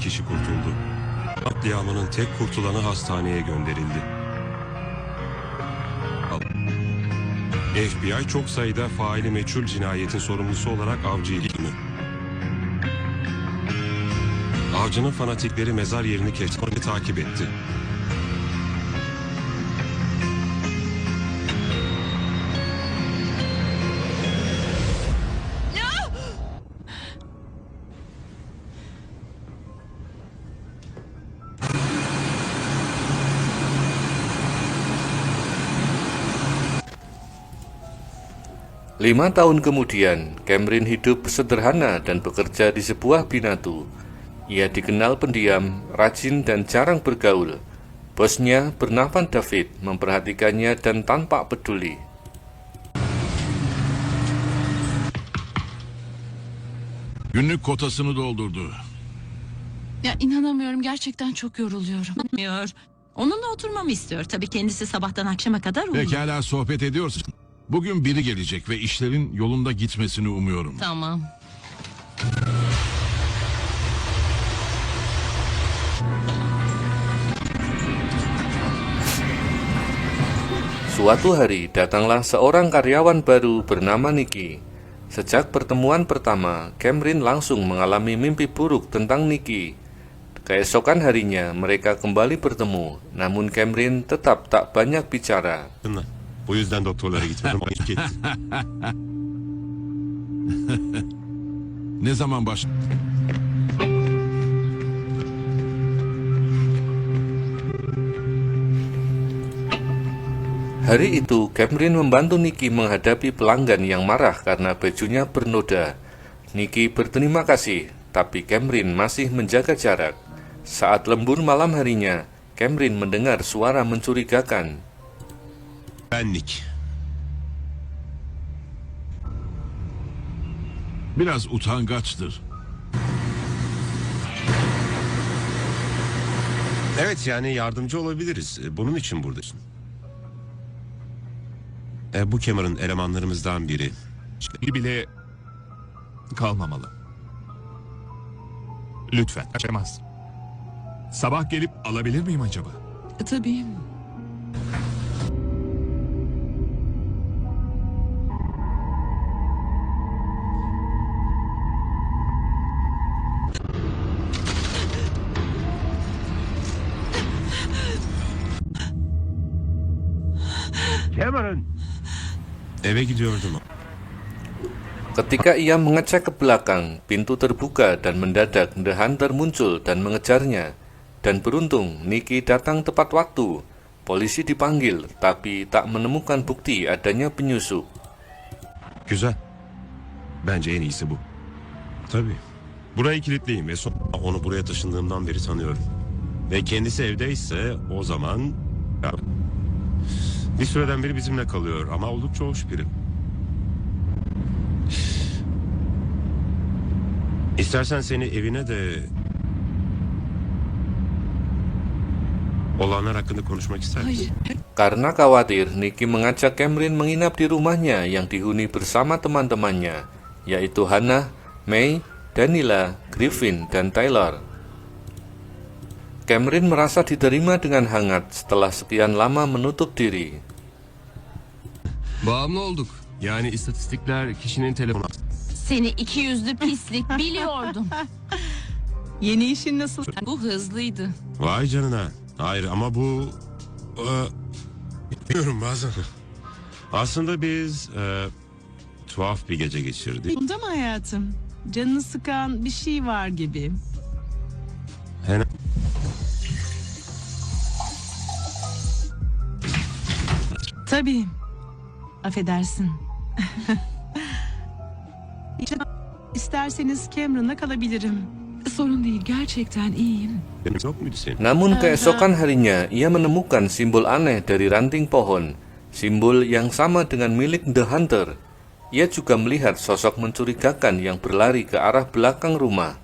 kişi kurtuldu. Katliamının tek kurtulanı hastaneye gönderildi. FBI çok sayıda faili meçhul cinayetin sorumlusu olarak avcıyı ilgili. Avcının fanatikleri mezar yerini keşfedip takip etti. Lima tahun kemudian, Cameron hidup sederhana dan bekerja di sebuah binatu. Ia dikenal pendiam, rajin, dan jarang bergaul. Bosnya, bernama David, memperhatikannya dan tanpa peduli. Günlük kotasını doldurdu. Ya inanamıyorum, gerçekten çok yoruluyorum. Onunla oturmamı istiyor. Tabii kendisi sabahtan akşama kadar uyuyor. Pekala sohbet ediyorsun. Bugün biri gelecek ve işlerin yolunda gitmesini umuyorum. Tamam. Suatu hari datanglah seorang karyawan baru bernama Nikki. Sejak pertemuan pertama, Cameron langsung mengalami mimpi buruk tentang Nikki. Keesokan harinya mereka kembali bertemu, namun Cameron tetap tak banyak bicara. Bu yüzden doktorlara gitmedim. Ne zaman baş... Hari itu, Cameron membantu Nikki menghadapi pelanggan yang marah karena bajunya bernoda. Nikki berterima kasih, tapi Cameron masih menjaga jarak. Saat lembur malam harinya, Cameron mendengar suara mencurigakan. Benlik. Biraz utangaçtır. Evet, yani yardımcı olabiliriz. Bunun için buradasın. Bu Cameron elemanlarımızdan biri. Bile kalmamalı. Lütfen kaçamaz. Sabah gelip alabilir miyim acaba? Tabii. Cameron. Eve gidiyordum. Ketika ia mengecek ke belakang, pintu terbuka dan mendadak The Hunter muncul dan mengejarnya. Dan beruntung, Nikki datang tepat waktu. Polisi dipanggil, tapi tak menemukan bukti adanya penyusup. Güzel. Bence en iyisi bu. Tabii. Burayı kilitleyeyim ve sonra onu buraya taşındığımdan beri tanıyorum. Ve kendisi evdeyse o zaman... Bir süreden beri bizimle kalıyor ama oldukça hoş biri. İstersen seni evine de... olanlar hakkında konuşmak ister misin? Karena khawatir, Nikki mengajak Cameron menginap di rumahnya yang dihuni bersama teman-temannya, yaitu Hannah, May, Daniela, Griffin, dan Taylor. Cameron merasa diterima dengan hangat setelah sekian lama menutup diri. Bağımlı olduk. Yani istatistikler kişinin telefonu... Seni iki yüzlü pislik biliyordum. Yeni işin nasıl? Bu hızlıydı. Vay canına. Hayır ama bu... bilmiyorum bazen. Aslında biz... tuhaf bir gece geçirdik. Bunda mı hayatım? Canını sıkan bir şey var gibi. Tabii. Affedersin. İsterseniz Cameron'la kalabilirim. Sorun değil, gerçekten iyiyim. Yok muydu senin? Namun keesokan harinya, ia menemukan simbol aneh dari ranting pohon, simbol yang sama dengan milik The Hunter. Ia juga melihat sosok mencurigakan yang berlari ke arah belakang rumah.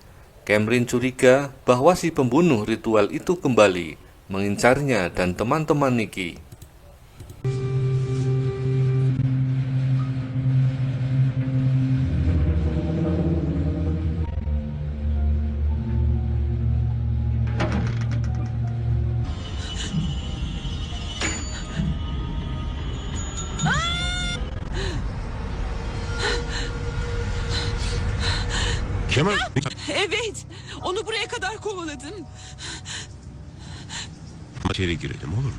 Cameron curiga bahwa si pembunuh ritual itu kembali, mengincarnya dan teman-teman Nikki. Cameron, Evet, onu buraya kadar kovaladım. içeri girelim olur mu?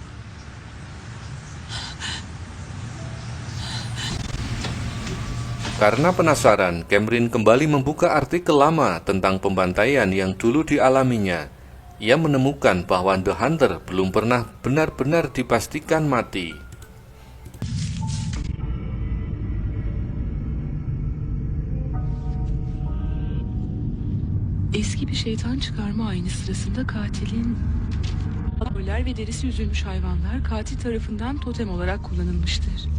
Karena penasaran, Cameron kembali membuka artikel lama tentang pembantaian yang dulu dialaminya. Ia menemukan bahwa The Hunter belum pernah benar-benar dipastikan mati. Eski bir şeytan çıkarma ayini sırasında katilin ölüler ve derisi üzülmüş hayvanlar katil tarafından totem olarak kullanılmıştır.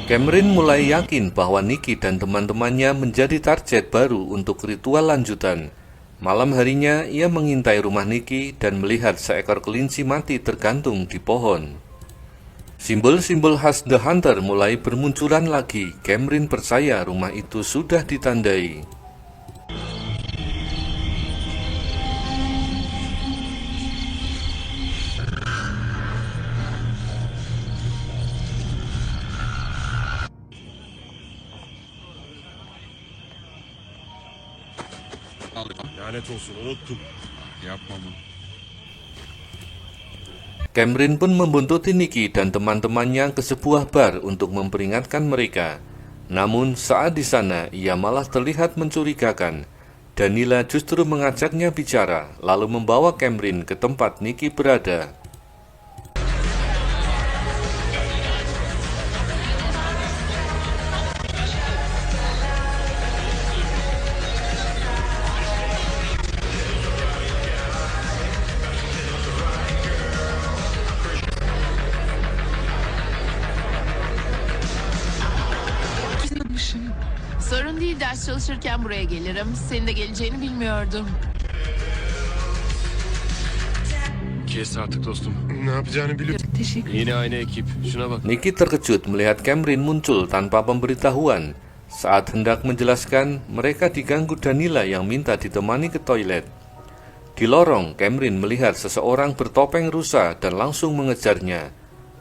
Cameron mulai yakin bahwa Nikki dan teman-temannya menjadi target baru untuk ritual lanjutan. Malam harinya, ia mengintai rumah Nikki dan melihat seekor kelinci mati tergantung di pohon. Simbol-simbol khas The Hunter mulai bermunculan lagi. Cameron percaya rumah itu sudah ditandai. Lanet olsun, unuttum. Yapma bunu. Cameron pun membuntuti Nikki dan teman-temannya ke sebuah bar untuk memperingatkan mereka. Namun saat di sana, ia malah terlihat mencurigakan. Danila justru mengajaknya bicara, lalu membawa Cameron ke tempat Nikki berada. Sorun değil, ders çalışırken buraya gelirim. Senin de geleceğini bilmiyordum. Kes artık dostum. Ne yapacağını biliyorum. Teşekkür Yine aynı ekip. Şuna bak. Nikki terkejut melihat Cameron muncul tanpa pemberitahuan. Saat hendak menjelaskan, mereka diganggu Danila yang minta ditemani ke toilet. Di lorong, Cameron melihat seseorang bertopeng rusa dan langsung mengejarnya.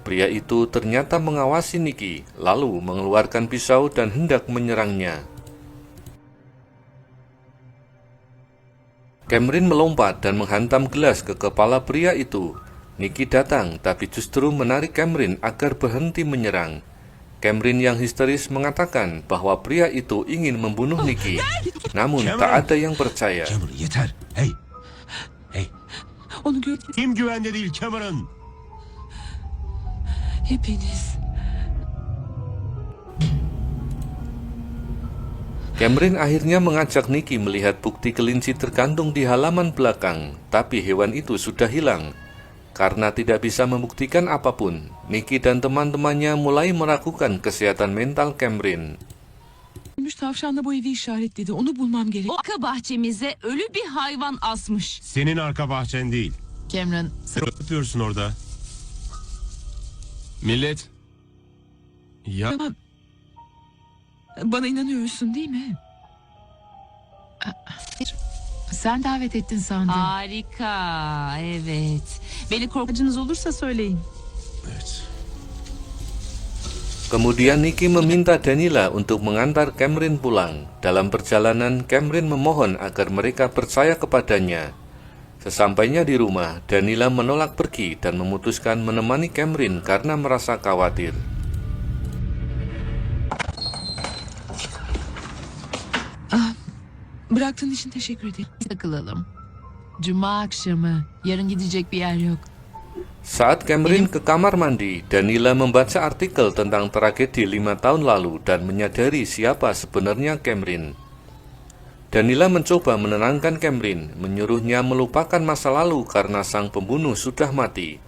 Pria itu ternyata mengawasi Nikki, lalu mengeluarkan pisau dan hendak menyerangnya. Cameron melompat dan menghantam gelas ke kepala pria itu. Nikki datang, tapi justru menarik Cameron agar berhenti menyerang. Cameron yang histeris mengatakan bahwa pria itu ingin membunuh Nikki, namun tak ada yang percaya. Cameron yeter. Hey. Hey. Onu gör. Kim güvende değil Cameron? Hepiniz. Cameron akhirnya mengajak Nikki melihat bukti kelinci tergantung di halaman belakang, tapi hewan itu sudah hilang. Karena tidak bisa membuktikan apapun, Nikki dan teman-temannya mulai meragukan kesehatan mental Cameron. Ölmüş tavşanla bu evi işaretledi. Onu bulmam gerek. O arka bahçemize ölü bir hayvan asmış. Senin arka bahçen değil. Cameron, Sen ne yapıyorsun orada? Millet. Ya Tamam. Bana inanıyorsun değil mi? sen davet ettin sandım. Harika, evet. Beni korkucunuz olursa söyleyin. Evet. Kemudian Nikki meminta Danila untuk mengantar Cameron pulang. Dalam perjalanan, Cameron memohon agar mereka percaya kepadanya. Sesampainya di rumah, Danila menolak pergi dan memutuskan menemani Cameron karena merasa khawatir. Bıraktığın için teşekkür ederim. Takılalım. Cuma akşamı. Yarın gidecek bir yer yok. Saat Cameron ke kamar mandi, Danila membaca artikel tentang tragedi 5 tahun lalu dan menyadari siapa sebenarnya Cameron. Danila mencoba menenangkan Cameron, menyuruhnya melupakan masa lalu karena sang pembunuh sudah mati.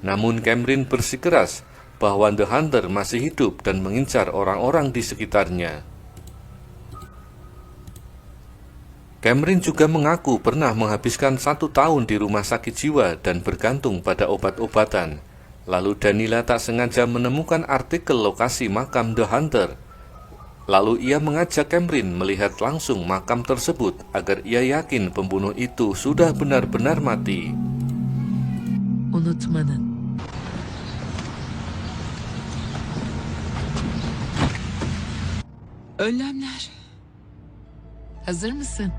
Namun Cameron bersikeras bahwa The Hunter masih hidup dan mengincar orang-orang di sekitarnya. Cameron juga mengaku pernah menghabiskan 1 tahun di rumah sakit jiwa dan bergantung pada obat-obatan. Lalu Danila tak sengaja menemukan artikel lokasi makam The Hunter. Lalu ia mengajak Cameron melihat langsung makam tersebut agar ia yakin pembunuh itu sudah benar-benar mati. Unutmanın. Önlemler. Hazır mısın?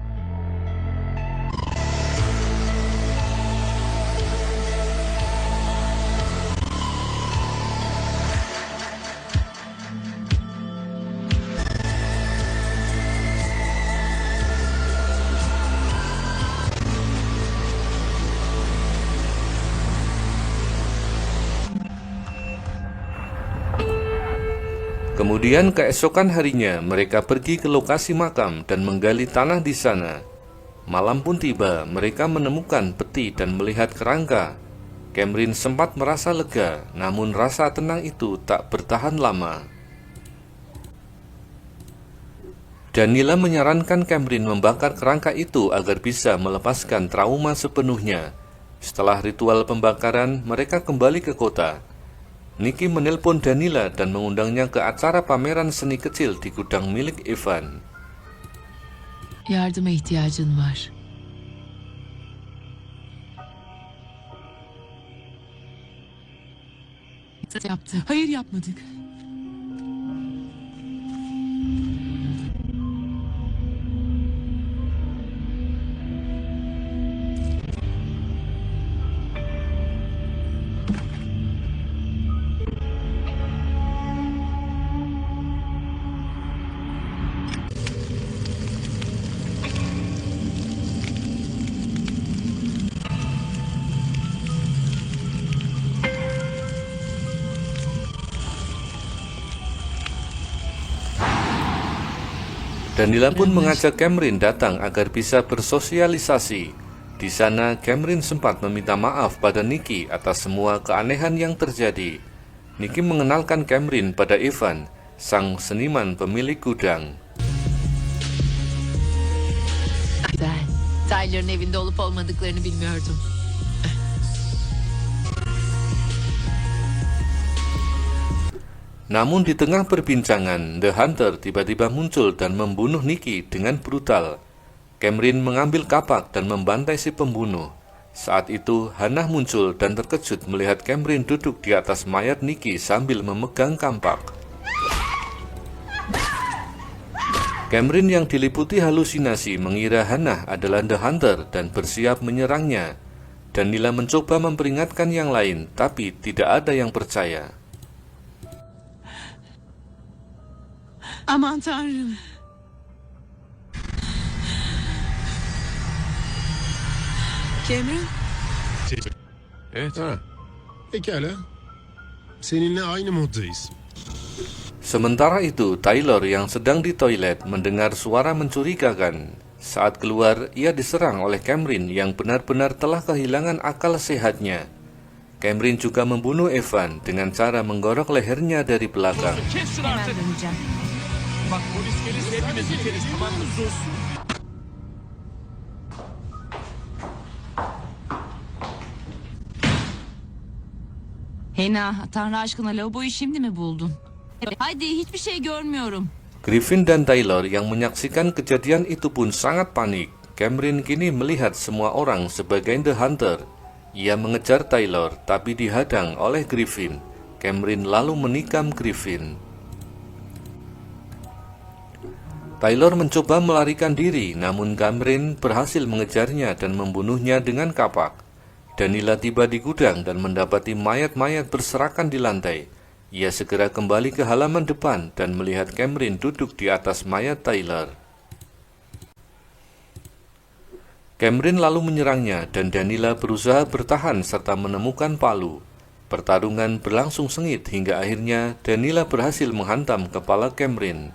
Kemudian keesokan harinya mereka pergi ke lokasi makam dan menggali tanah di sana. Malam pun tiba, mereka menemukan peti dan melihat kerangka. Cameron sempat merasa lega, namun rasa tenang itu tak bertahan lama. Daniela menyarankan Cameron membakar kerangka itu agar bisa melepaskan trauma sepenuhnya. Setelah ritual pembakaran, mereka kembali ke kota. Nikki menelpon Daniela dan mengundangnya ke acara pameran seni kecil di gudang milik Evan. Yardıma ihtiyacın var. Yaptı. Hayır, yapmadık. Daniela pun mengajak Cameron datang agar bisa bersosialisasi. Di sana, Cameron sempat meminta maaf pada Nikki atas semua keanehan yang terjadi. Nikki mengenalkan Cameron pada Evan, sang seniman pemilik gudang. Ben Tyler'ın evinde olup olmadıklarını bilmiyordum. Namun di tengah perbincangan, The Hunter tiba-tiba muncul dan membunuh Nikki dengan brutal. Cameron mengambil kapak dan membantai si pembunuh. Saat itu, Hannah muncul dan terkejut melihat Cameron duduk di atas mayat Nikki sambil memegang kampak. Cameron yang diliputi halusinasi mengira Hannah adalah The Hunter dan bersiap menyerangnya. Daniela mencoba memperingatkan yang lain, tapi tidak ada yang percaya. Aman Tanrım. Cameron, Evet. Pekala. Seninle aynı moddayız. Sementara itu, Tyler yang sedang di toilet mendengar suara mencurigakan. Saat keluar, ia diserang oleh Cameron yang benar-benar telah kehilangan akal sehatnya. Cameron juga membunuh Evan dengan cara menggorok lehernya dari belakang. Hemen döneceğim. Bak polis gelirse hepimiz biteriz, tamam mı? Sus. Hena, Tanrı aşkına lavaboyu şimdi mi buldun? Haydi, hiçbir şey görmüyorum. Griffin dan Tyler yang menyaksikan kejadian itu pun sangat panik. Cameron kini melihat semua orang sebagai The Hunter. Ia mengejar Tyler, tapi dihadang oleh Griffin. Cameron lalu menikam Griffin. Tyler mencoba melarikan diri, namun Cameron berhasil mengejarnya dan membunuhnya dengan kapak. Daniela tiba di gudang dan mendapati mayat-mayat berserakan di lantai. Ia segera kembali ke halaman depan dan melihat Cameron duduk di atas mayat Tyler. Cameron lalu menyerangnya dan Daniela berusaha bertahan serta menemukan palu. Pertarungan berlangsung sengit hingga akhirnya Daniela berhasil menghantam kepala Cameron.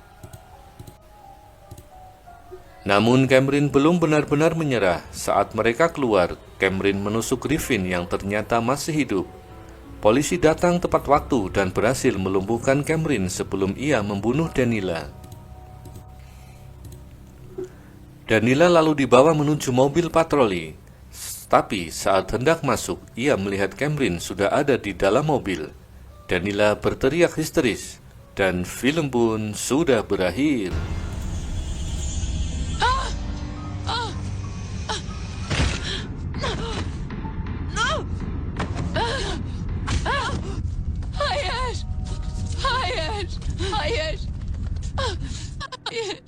Namun Cameron belum benar-benar menyerah. Saat mereka keluar, Cameron menusuk Griffin yang ternyata masih hidup. Polisi datang tepat waktu dan berhasil melumpuhkan Cameron sebelum ia membunuh Daniela. Daniela lalu dibawa menuju mobil patroli. Tapi saat hendak masuk, ia melihat Cameron sudah ada di dalam mobil. Daniela berteriak histeris, dan film pun sudah berakhir. Hayır. Hayır. Hayır. Hayır.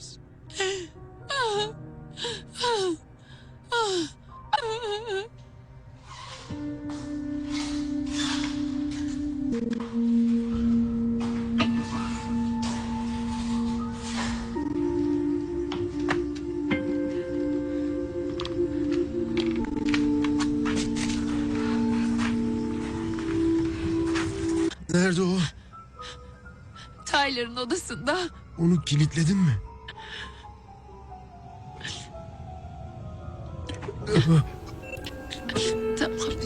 Nerede o? Tyler'ın odasında. Onu kilitledin mi?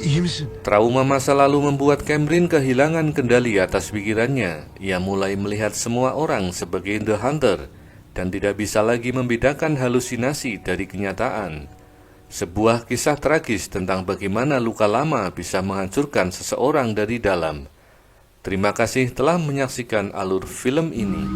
İyi misin? Trauma masa lalu membuat Cameron kehilangan kendali atas pikirannya. Ia mulai melihat semua orang sebagai The Hunter dan tidak bisa lagi membedakan halusinasi dari kenyataan. Sebuah kisah tragis tentang bagaimana luka lama bisa menghancurkan seseorang dari dalam. Terima kasih telah menyaksikan alur film ini.